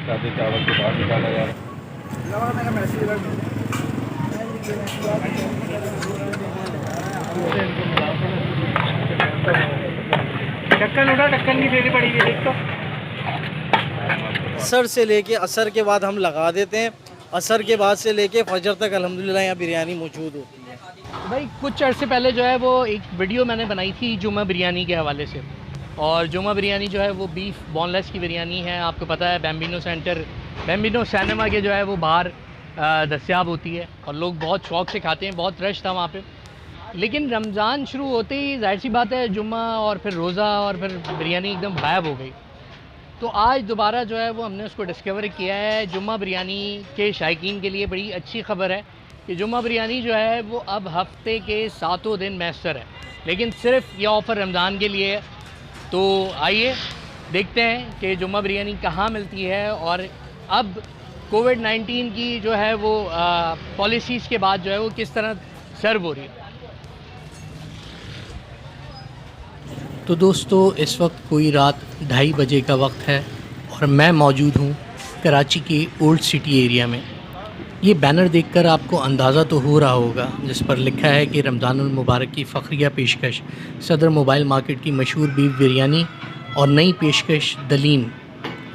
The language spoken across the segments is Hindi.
सादे चावल के बाद निकाला जा रहा ढक्कन उठा, ढक्कन की देनी पड़ेगी देख तो। असर से लेके असर के बाद हम लगा देते हैं, असर के बाद से लेके फजर तक अल्हम्दुलिल्लाह यहाँ बिरयानी मौजूद होती है। भाई कुछ अरसे पहले जो है वो एक वीडियो मैंने बनाई थी जुम्मा बिरयानी के हवाले से, और जुम्मा बिरयानी जो है वो बीफ बोनलेस की बिरयानी है। आपको पता है बैम्बिनो सिनेमा के जो है वो बाहर दस्तयाब होती है और लोग बहुत शौक़ से खाते हैं। बहुत रश था वहाँ पे, लेकिन रमज़ान शुरू होते ही जाहिर सी बात है जुम्मा और फिर रोज़ा और फिर बिरयानी एकदम गायब हो गई। तो आज दोबारा जो है वो हमने उसको डिस्कवर किया है। जुम्मा बिरयानी के शायकीन के लिए बड़ी अच्छी खबर है कि जुम्मा बिरयानी जो है वो अब हफ्ते के 7 दिन मैसर है, लेकिन सिर्फ ये ऑफ़र रमज़ान के लिए है। तो आइए देखते हैं कि जुम्मा बिरयानी कहाँ मिलती है और अब कोविड-19 की जो है वो पॉलिसीज़ के बाद जो है वो किस तरह सर्व हो रही है। तो दोस्तों इस वक्त कोई रात 2:30 बजे का वक्त है और मैं मौजूद हूँ कराची के ओल्ड सिटी एरिया में। ये बैनर देखकर आपको अंदाज़ा तो हो रहा होगा जिस पर लिखा है कि रमज़ानुल मुबारक की फ़ख्रिया पेशकश सदर मोबाइल मार्केट की मशहूर बीफ बिरयानी और नई पेशकश दलीम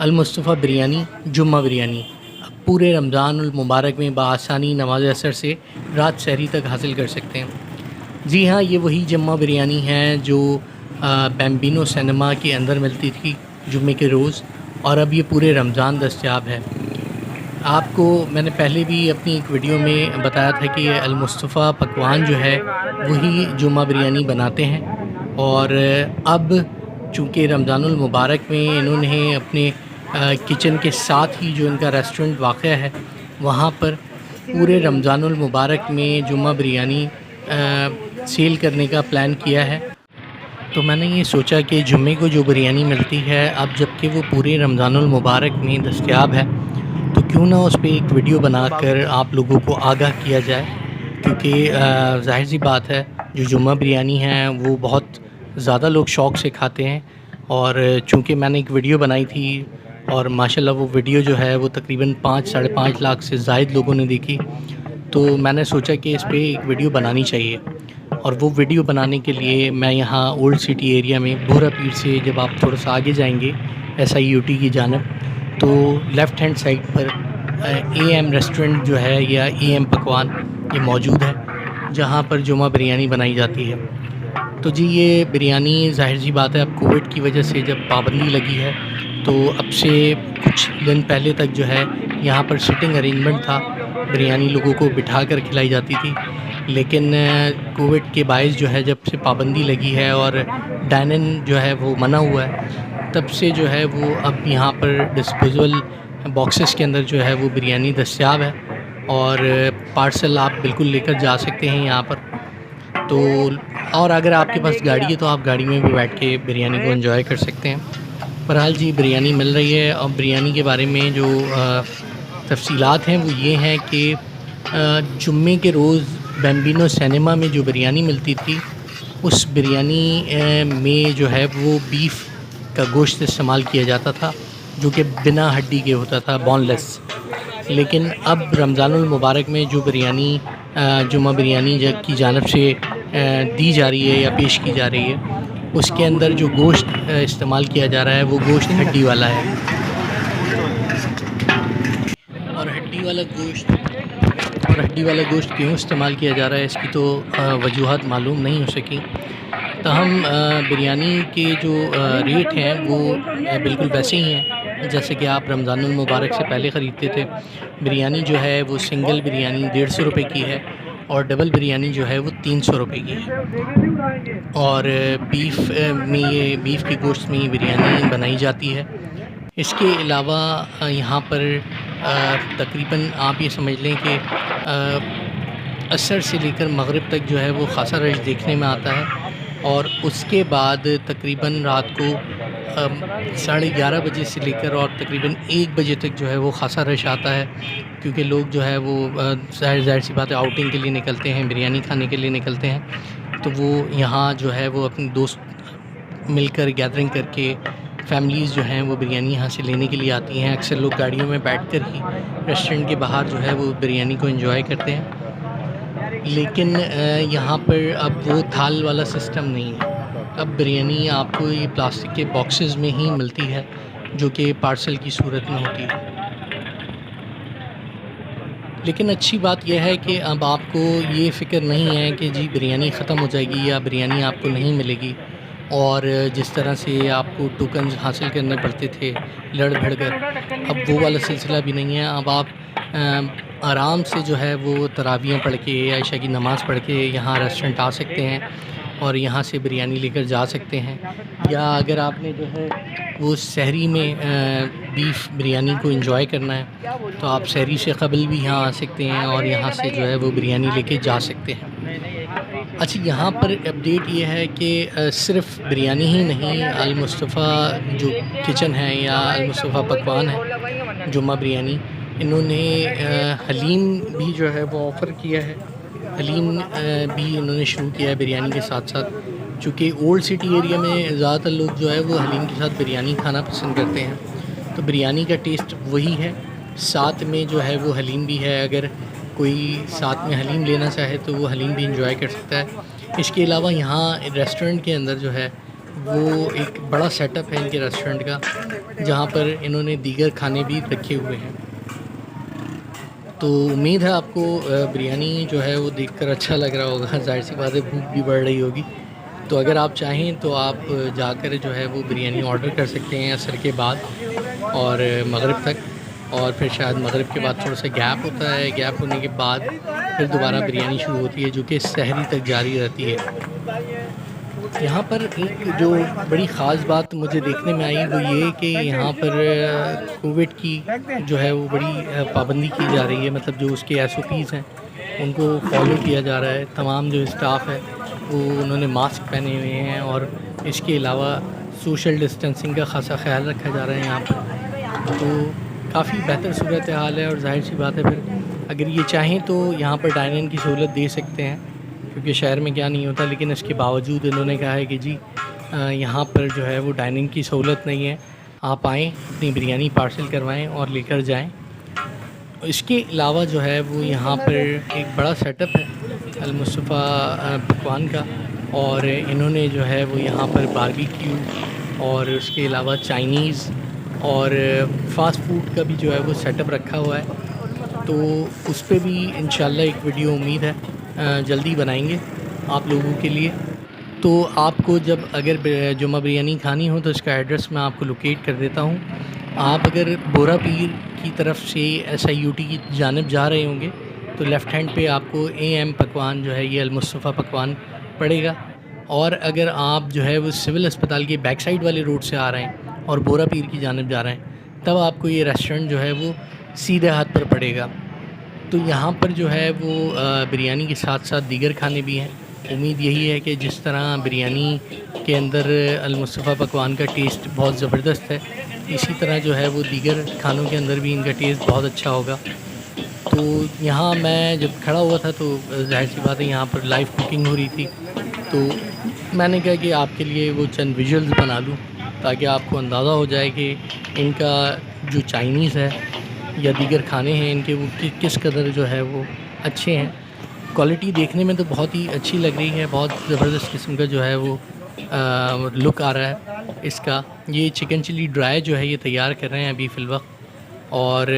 अल मुस्तफ़ा बिरयानी जुम्मा बिरयानी अब पूरे रमज़ानुल मुबारक में बआसानी नमाज असर से रात सहरी तक हासिल कर सकते हैं। जी हाँ, ये वही जुम्मा बिरयानी है जो बैम्बिनो सिनेमा के अंदर मिलती थी जुम्मे के रोज़, और अब ये पूरे रमज़ान दस्तयाब है। आपको मैंने पहले भी अपनी एक वीडियो में बताया था कि अल मुस्तफ़ा पकवान जो है वही जुम्मा बिरयानी बनाते हैं, और अब चूँकि रमज़ानुल मुबारक में इन्होंने अपने किचन के साथ ही जो इनका रेस्टोरेंट वाक़या है वहाँ पर पूरे रमज़ानुल मुबारक में जुम्मा बिरयानी सेल करने का प्लान किया है। तो मैंने ये सोचा कि जुम्मे को जो बिरयानी मिलती है अब जबकि वो पूरे रमज़ानुल मुबारक में दस्तयाब है तो क्यों ना उस पर एक वीडियो बनाकर आप लोगों को आगाह किया जाए, क्योंकि ज़ाहिर सी बात है जो जुम्मा बिरयानी है वो बहुत ज़्यादा लोग शौक़ से खाते हैं। और चूँकि मैंने एक वीडियो बनाई थी और माशाल्लाह वो वीडियो जो है वो तकरीबन 5-5.5 लाख से ज़ायद लोगों ने देखी, तो मैंने सोचा कि इस पर एक वीडियो बनानी चाहिए। और वो वीडियो बनाने के लिए मैं यहाँ ओल्ड सिटी एरिया में बोहरा पीर से जब आप थोड़ा सा आगे जाएंगे SIUT की जानब, तो लेफ़्ट हैंड साइड पर AM रेस्टोरेंट जो है या AM पकवान ये मौजूद है जहाँ पर जुम्मा बिरयानी बनाई जाती है। तो जी ये बिरयानी ज़ाहिर सी बात है अब कोविड की वजह से जब पाबंदी लगी है तो अब से कुछ दिन पहले तक जो है यहाँ पर सिटिंग अरेंजमेंट था, बिरयानी लोगों को बिठा कर खिलाई जाती थी। लेकिन कोविड के बायस जो है जब से पाबंदी लगी है और डाइन इन जो है वो मना हुआ है, तब से जो है वो अब यहाँ पर डिस्पोजेबल बॉक्सेस के अंदर जो है वो बिरयानी दस्तयाब है और पार्सल आप बिल्कुल लेकर जा सकते हैं यहाँ पर। तो और अगर आपके पास गाड़ी है तो आप गाड़ी में भी बैठ के बिरयानी को एंजॉय कर सकते हैं। बहरहाल जी बिरयानी मिल रही है। और बिरयानी के बारे में जो तफसीलात हैं वो ये हैं कि जुम्मे के रोज़ बैम्बिनो सिनेमा में जो बिरयानी मिलती थी उस बिरयानी में जो है वो बीफ का गोश्त इस्तेमाल किया जाता था जो कि बिना हड्डी के होता था, बोनलेस। लेकिन अब रमज़ानुल मुबारक में जो बिरयानी जुम्मा बिरयानी की जानब से दी जा रही है या पेश की जा रही है उसके अंदर जो गोश्त इस्तेमाल किया जा रहा है वो गोश्त हड्डी वाला है। और हड्डी वाला गोश्त क्यों इस्तेमाल किया जा रहा है इसकी तो वजूहत मालूम नहीं हो सकी। तहम बिरयानी के जो रेट हैं वो बिल्कुल वैसे ही हैं जैसे कि आप रमज़ानुल मुबारक से पहले ख़रीदते थे। बिरयानी जो है वो सिंगल बिरयानी 150 रुपये की है और डबल बिरयानी जो है वो 300 रुपये की है। और बीफ के गोश्त में ये बिरयानी बनाई जाती है। इसके अलावा यहाँ पर तकरीबन आप ये समझ लें कि असर से लेकर मगरिब तक जो है वो ख़ासा रश देखने में आता है और उसके बाद तकरीबन रात को 11:30 बजे से लेकर और तकरीबन 1 बजे तक जो है वो ख़ासा रश आता है, क्योंकि लोग जो है वो ज़ाहिर सी बात है आउटिंग के लिए निकलते हैं, बिरयानी खाने के लिए निकलते हैं। तो वो यहाँ जो है वो अपने दोस्त मिलकर गैदरिंग करके फैमिलीज़ जो हैं वो बिरयानी यहाँ से लेने के लिए आती हैं। अक्सर लोग गाड़ियों में बैठकर ही रेस्टोरेंट के बाहर जो है वो बिरयानी को एंजॉय करते हैं। लेकिन यहाँ पर अब वो थाल वाला सिस्टम नहीं है। अब बिरयानी आपको ये प्लास्टिक के बॉक्सेस में ही मिलती है, जो कि पार्सल की सूरत में होती है। लेकिन अच्छी बात यह है कि अब आपको ये फ़िक्र नहीं है कि जी बिरयानी ख़त्म हो जाएगी या बिरयानी आपको नहीं मिलेगी। और जिस तरह से आपको टोकन्स हासिल करने पड़ते थे लड़ भड़ कर, अब वो वाला सिलसिला भी नहीं है। अब आप आराम से जो है वो तरावियाँ पढ़ के या इशा की नमाज़ पढ़ के यहाँ रेस्टोरेंट आ सकते हैं और यहाँ से बिरयानी लेकर जा सकते हैं। या अगर आपने जो है वो सहरी में बीफ बिरयानी को एंजॉय करना है तो आप सहरी से कबल भी यहाँ आ सकते हैं और यहाँ से जो है वो बिरयानी लेके जा सकते हैं। अच्छा, यहाँ पर अपडेट ये है कि सिर्फ़ बिरयानी ही नहीं, अल मुस्तफ़ा जो किचन है या अल मुस्तफ़ा पकवान है जुम्मा बिरयानी, इन्होंने हलीम भी जो है वो ऑफ़र किया है। हलीम भी इन्होंने शुरू किया है बिरयानी के साथ साथ। चूँकि ओल्ड सिटी एरिया में ज़्यादातर लोग जो है वो हलीम के साथ बिरयानी खाना पसंद करते हैं, तो बिरयानी का टेस्ट वही है, साथ में जो है वो हलीम भी है। अगर कोई साथ में हलीम लेना चाहे तो वो हलीम भी इंजॉय कर सकता है। इसके अलावा यहाँ रेस्टोरेंट के अंदर जो है वो एक बड़ा सेटअप है इनके रेस्टोरेंट का, जहाँ पर इन्होंने दीगर खाने भी रखे हुए हैं। तो उम्मीद है आपको बिरयानी जो है वो देखकर अच्छा लग रहा होगा। ज़ाहिर सी बात है भूख भी बढ़ रही होगी। तो अगर आप चाहें तो आप जाकर जो है वो बिरयानी ऑर्डर कर सकते हैं असर के बाद और मगरिब तक, और फिर शायद मगरिब के बाद थोड़ा सा गैप होता है। गैप होने के बाद फिर दोबारा बिरयानी शुरू होती है, जो कि सहरी तक जारी रहती है। यहाँ पर एक जो बड़ी ख़ास बात मुझे देखने में आई वो ये कि यहाँ पर कोविड की जो है वो बड़ी पाबंदी की जा रही है। मतलब जो उसके SOPs हैं उनको फॉलो किया जा रहा है। तमाम जो स्टाफ है वो उन्होंने मास्क पहने हुए हैं और इसके अलावा सोशल डिस्टेंसिंग का ख़ासा ख्याल रखा जा रहा है यहाँ पर। तो काफ़ी बेहतर सूरत हाल है और ज़ाहिर सी बात है फिर अगर ये चाहें तो यहाँ पर डाइन इन की सहूलत दे सकते हैं, क्योंकि शहर में क्या नहीं होता। लेकिन इसके बावजूद इन्होंने कहा है कि जी यहाँ पर जो है वो डाइनिंग की सहूलत नहीं है, आप आएँ अपनी बिरयानी पार्सल करवाएं और लेकर जाएं। इसके अलावा जो है वो यहाँ पर एक बड़ा सेटअप है अल मुस्तफ़ा पकवान का, और इन्होंने जो है वो यहाँ पर बारबेक्यू और उसके अलावा चाइनीज़ और फ़ास्ट फूड का भी जो है वो सेटअप रखा हुआ है। तो उस पर भी इंशाल्लाह एक वीडियो उम्मीद है जल्दी बनाएंगे आप लोगों के लिए। तो आपको जब अगर जुम्मा बिरयानी खानी हो तो इसका एड्रेस मैं आपको लोकेट कर देता हूँ। आप अगर बोरा पीर की तरफ से SIUT की जानिब जा रहे होंगे तो लेफ़्ट हैंड पे आपको AM पकवान जो है ये अल मुस्तफ़ा पकवान पड़ेगा। और अगर आप जो है वो सिविल अस्पताल के बैक साइड वाले रोड से आ रहे हैं और बोरा पीर की जानिब जा रहे हैं तब आपको ये रेस्टोरेंट जो है वो सीधे हाथ पर पड़ेगा। तो यहाँ पर जो है वो बिरयानी के साथ साथ दीगर खाने भी हैं। उम्मीद यही है कि जिस तरह बिरयानी के अंदर अल मुस्तफ़ा पकवान का टेस्ट बहुत ज़बरदस्त है, इसी तरह जो है वो दीगर खानों के अंदर भी इनका टेस्ट बहुत अच्छा होगा। तो यहाँ मैं जब खड़ा हुआ था तो ज़ाहिर सी बात है यहाँ पर लाइव कुकिंग हो रही थी, तो मैंने कहा कि आपके लिए वो चंद विजुअल्स बना लूँ ताकि आपको अंदाज़ा हो जाए कि इनका जो चाइनीज़ है या दीगर खाने हैं इनके वो किस कदर जो है वो अच्छे हैं। क्वालिटी देखने में तो बहुत ही अच्छी लग रही है, बहुत ज़बरदस्त किस्म का जो है वो लुक आ रहा है इसका। ये चिकन चिली ड्राई जो है ये तैयार कर रहे हैं अभी फ़िलवक्त, और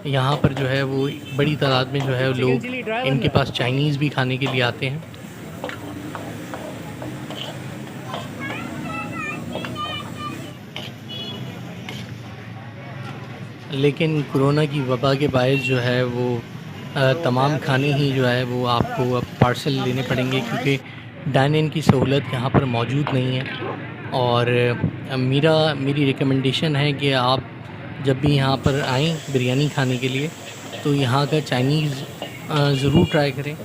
यहाँ पर जो है वो बड़ी तादाद में जो है लोग इनके पास चाइनीज़ भी खाने के लिए आते हैं। लेकिन कोरोना की वबा के बायस जो है वो तमाम खाने ही जो है वो आपको अब पार्सल लेने पड़ेंगे, क्योंकि डाइन इन की सहूलत यहाँ पर मौजूद नहीं है। और मेरी रिकमेंडेशन है कि आप जब भी यहाँ पर आएँ बिरयानी खाने के लिए तो यहाँ का चाइनीज़ ज़रूर ट्राई करें,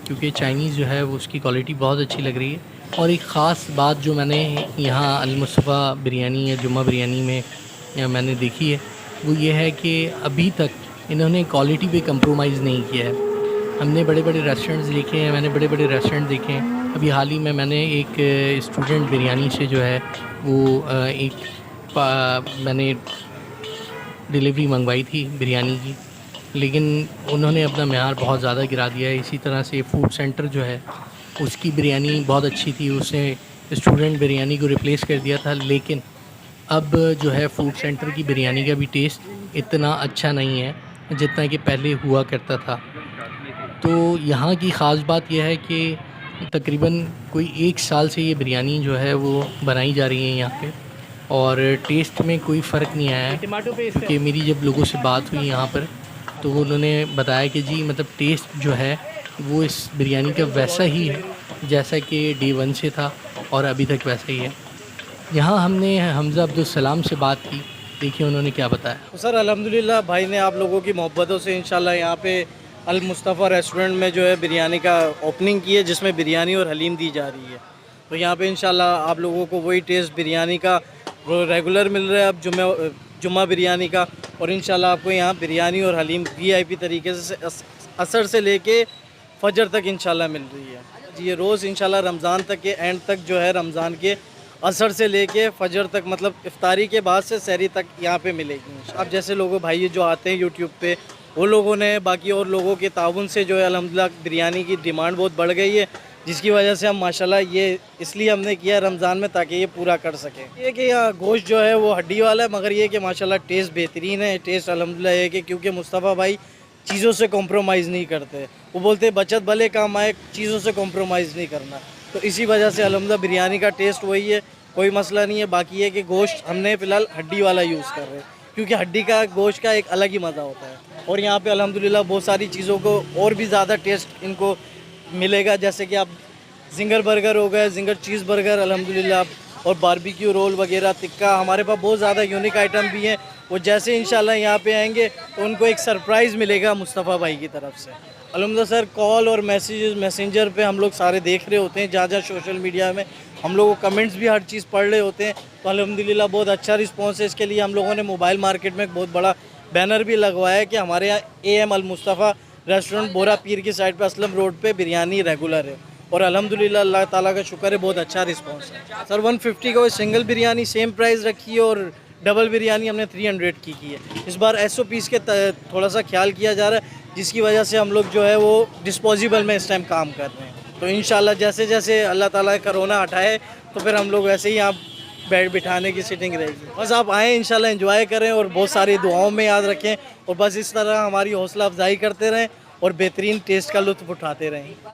क्योंकि चाइनीज़ जो है वो उसकी क्वालिटी बहुत अच्छी लग रही है। और एक ख़ास बात जो मैंने यहाँ अल मुस्तफ़ा बिरयानी या जुम्मा बिरयानी में मैंने देखी है वो ये है कि अभी तक इन्होंने क्वालिटी पे कंप्रोमाइज़ नहीं किया है। हमने बड़े बड़े रेस्टोरेंट्स देखे हैं, मैंने बड़े बड़े रेस्टोरेंट देखे हैं। अभी हाल ही में मैंने एक स्टूडेंट बिरयानी से जो है वो मैंने डिलीवरी मंगवाई थी बिरयानी की, लेकिन उन्होंने अपना मेयार बहुत ज़्यादा गिरा दिया है। इसी तरह से फूड सेंटर जो है उसकी बिरयानी बहुत अच्छी थी, उसने स्टूडेंट बिरयानी को रिप्लेस कर दिया था। लेकिन अब जो है फूड सेंटर की बिरयानी का भी टेस्ट इतना अच्छा नहीं है जितना कि पहले हुआ करता था। तो यहाँ की ख़ास बात यह है कि तकरीबन कोई 1 साल से ये बिरयानी जो है वो बनाई जा रही है यहाँ पे, और टेस्ट में कोई फ़र्क नहीं आया है। क्योंकि मेरी जब लोगों से बात हुई यहाँ पर तो उन्होंने बताया कि जी मतलब टेस्ट जो है वो इस बिरयानी का वैसा ही है जैसा कि डे 1 से था और अभी तक वैसा ही है। यहाँ हमने हमज़ा अब्दुल सलाम से बात की, देखिए उन्होंने क्या बताया। तो सर अल्हम्दुलिल्लाह भाई ने आप लोगों की मोहब्बतों से इंशाल्लाह यहाँ पे अल मुस्तफ़ा रेस्टोरेंट में जो है बिरयानी का ओपनिंग की है, जिसमें बिरयानी और हलीम दी जा रही है। तो यहाँ पे इंशाल्लाह आप लोगों को वही टेस्ट बिरयानी का रेगुलर मिल रहा है अब जुम्मा बिरयानी का, और इंशाल्लाह आपको यहाँ बिरयानी और हलीम VIP तरीके से असर से लेके फजर तक इंशाल्लाह मिल रही है जी। ये रोज़ इंशाल्लाह रमज़ान तक के एंड तक जो है, रमज़ान के असर से लेके फजर तक, मतलब इफ्तारी के बाद से सहरी तक यहाँ पे मिलेगी। अब जैसे लोगों भाई जो आते हैं यूट्यूब पे, वो लोगों ने बाकी और लोगों के ताउन से जो है अल्हम्दुलिल्लाह बिरयानी की डिमांड बहुत बढ़ गई है, जिसकी वजह से हम माशाल्लाह ये इसलिए हमने किया रमज़ान में ताकि ये पूरा कर सकें। ये कि यहाँ गोश्त जो है वो हड्डी वाला है, मगर ये कि माशाल्लाह टेस्ट बेहतरीन है। टेस्ट अल्हम्दुलिल्लाह है कि क्योंकि मुस्तफ़ा भाई चीज़ों से कॉम्प्रोमाइज़ नहीं करते, वो बोलते बचत भले काम आए, चीज़ों से कॉम्प्रोमाइज़ नहीं करना। तो इसी वजह से अल्हम्दुलिल्लाह बिरयानी का टेस्ट वही है, कोई मसला नहीं है। बाकी है कि गोश्त हमने फ़िलहाल हड्डी वाला यूज़ कर रहे हैं, क्योंकि हड्डी का गोश्त का एक अलग ही मज़ा होता है। और यहाँ पे अल्हम्दुलिल्लाह बहुत सारी चीज़ों को और भी ज़्यादा टेस्ट इनको मिलेगा, जैसे कि आप जिंगर बर्गर हो गए, जिंगर चीज़ बर्गर अल्हम्दुलिल्लाह, और बारबेक्यू रोल वगैरह, टिक्का, हमारे पास बहुत ज़्यादा यूनिक आइटम भी हैं। वो जैसे इंशाल्लाह यहाँ पे आएंगे तो उनको एक सरप्राइज़ मिलेगा मुस्तफ़ा भाई की तरफ से। अल्हम्दुलिल्लाह सर कॉल और मैसेंजर पे हम लोग सारे देख रहे होते हैं, जहाँ जहाँ सोशल मीडिया में हम लोगों को कमेंट्स भी हर चीज़ पढ़ रहे होते हैं। तो अल्हम्दुलिल्लाह बहुत अच्छा रिस्पॉन्स है। इसके लिए हम लोगों ने मोबाइल मार्केट में एक बहुत बड़ा बैनर भी लगवाया है कि हमारे यहाँ AM अल मुस्तफ़ा रेस्टोरेंट बोरा पीर की साइड पे असलम रोड पे बिरयानी रेगुलर है, और अल्हम्दुलिल्लाह अल्लाह ताला का शुक्र है बहुत अच्छा रिस्पांस है। सर 150 का वो सिंगल बिरयानी सेम प्राइस रखी है, और डबल बिरयानी हमने 300 की है। इस बार SOPs के थोड़ा सा ख्याल किया जा रहा है, जिसकी वजह से हम लोग जो है वो डिस्पोजेबल में इस टाइम काम कर रहे हैं। तो इंशाल्लाह जैसे जैसे अल्लाह ताला कोरोना हटाए तो फिर हम लोग वैसे ही यहाँ बैठ बिठाने की सीटिंग रहेगी। बस आप आएँ, इंशाल्लाह एंजॉय करें और बहुत सारी दुआओं में याद रखें, और बस इस तरह हमारी हौसला अफजाई करते रहें और बेहतरीन टेस्ट का लुत्फ़ उठाते रहें।